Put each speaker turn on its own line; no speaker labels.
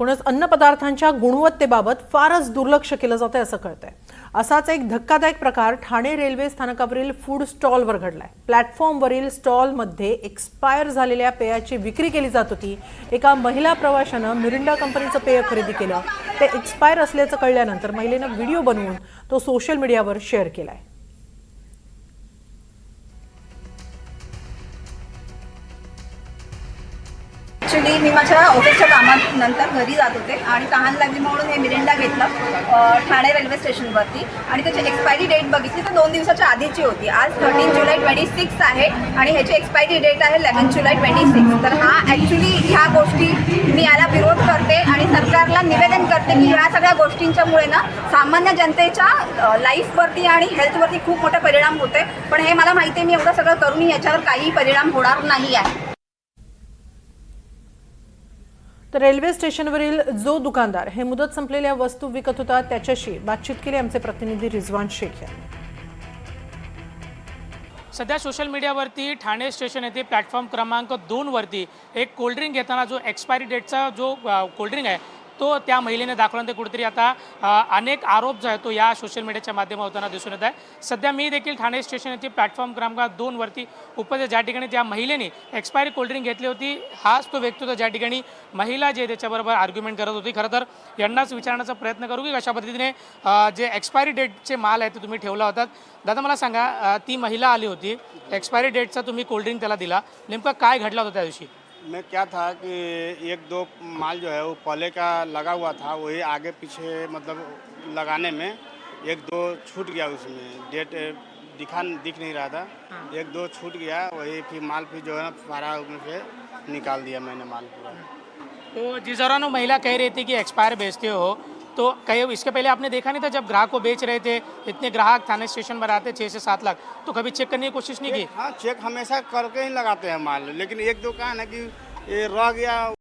एकूणच अन्नपदार्थांच्या गुणवत्तेबाबत फारच दुर्लक्ष केलं जातंय असं कळतंय। असाच एक धक्कादायक प्रकार ठाणे रेल्वे स्थानकावरील फूड स्टॉलवर घडलाय। प्लॅटफॉर्मवरील स्टॉलमध्ये एक्सपायर झालेल्या पेयाची विक्री केली जात होती। एका महिला प्रवाशानं मिरिंडा कंपनीचं पेय खरेदी केलं। ते एक्सपायर असल्याचं कळल्यानंतर महिलेनं व्हिडिओ बनवून तो सोशल मीडियावर शेअर केलाय।
ॲक्च्युली मी माझ्या ऑफिसच्या कामानंतर घरी जात होते आणि तहान लागली म्हणून हे मिरिंडा घेतलं ठाणे रेल्वे स्टेशनवरती आणि त्याची एक्सपायरी डेट बघितली तर 2 दिवसाच्या आधीची होती। आज 13 जुलै 26 आहे आणि ह्याची एक्सपायरी डेट आहे 11 जुलै 26। तर ॲक्च्युली ह्या गोष्टी मी याला विरोध करते आणि सरकारला निवेदन करते की ह्या सगळ्या गोष्टींच्यामुळे ना सामान्य जनतेच्या लाईफवरती आणि हेल्थवरती खूप मोठा परिणाम होते। पण हे मला माहिती आहे, मी एवढं सगळं करूनही याच्यावर काही परिणाम होणार नाही आहे।
तर रेल्वे स्टेशनवरील जो दुकानदार हे मुदत संपलेल्या वस्तू विकत होता त्याच्याशी बातचीत केली आमचे प्रतिनिधी रिजवान शेख यांनी।
सध्या सोशल मीडियावरती ठाणे स्टेशन येथे प्लॅटफॉर्म क्रमांक 2 वरती एक कोल्ड्रिंक घेताना जो एक्सपायरी डेटचा जो कोल्ड्रिंक आहे तो त्या महिलेने दाखवल्यानंतर कुठेतरी आता अनेक आरोप जो आहे तो या सोशल मीडियाच्या माध्यमातून दिसून येत आहे। सध्या मी देखील ठाणे स्टेशन येथे प्लॅटफॉर्म क्रमांक 2 वरती उपस्थित ज्या ठिकाणी त्या महिलेने एक्सपायरी कोल्ड्रिंक घेतली होती हाच तो व्यक्ती होता ज्या ठिकाणी महिला जे त्याच्याबरोबर आर्ग्युमेंट करत होती। खरं तर यांनाच विचारण्याचा प्रयत्न करू की कशा पद्धतीने जे एक्सपायरी डेटचे माल आहे ते तुम्ही ठेवला होता। दादा मला सांगा, ती महिला आली होती, एक्सपायरी डेटचा तुम्ही कोल्ड्रिंक त्याला दिला, नेमका काय घडला होता त्या दिवशी?
मैं क्या था कि 1-2 माल जो है वो पहले का लगा हुआ था, वही आगे पीछे मतलब लगाने में 1-2 छूट गया, उसमें डेट दिख नहीं रहा था। 1-2 छूट गया, वही फिर माल फिर जो है ना सारा उसमें से निकाल दिया मैंने माल पूरा।
तो जिस दौरान वो महिला कह रही थी कि एक्सपायर बेचते हो, तो कहीं इसके पहले आपने देखा नहीं था जब ग्राहक को बेच रहे थे, इतने ग्राहक थाने स्टेशन पर आते 6 से 7 लाख, तो कभी चेक करने की कोशिश नहीं की?
हाँ, चेक हमेशा करके ही लगाते हैं माल, लेकिन एक दो का है ना कि ये रह गया।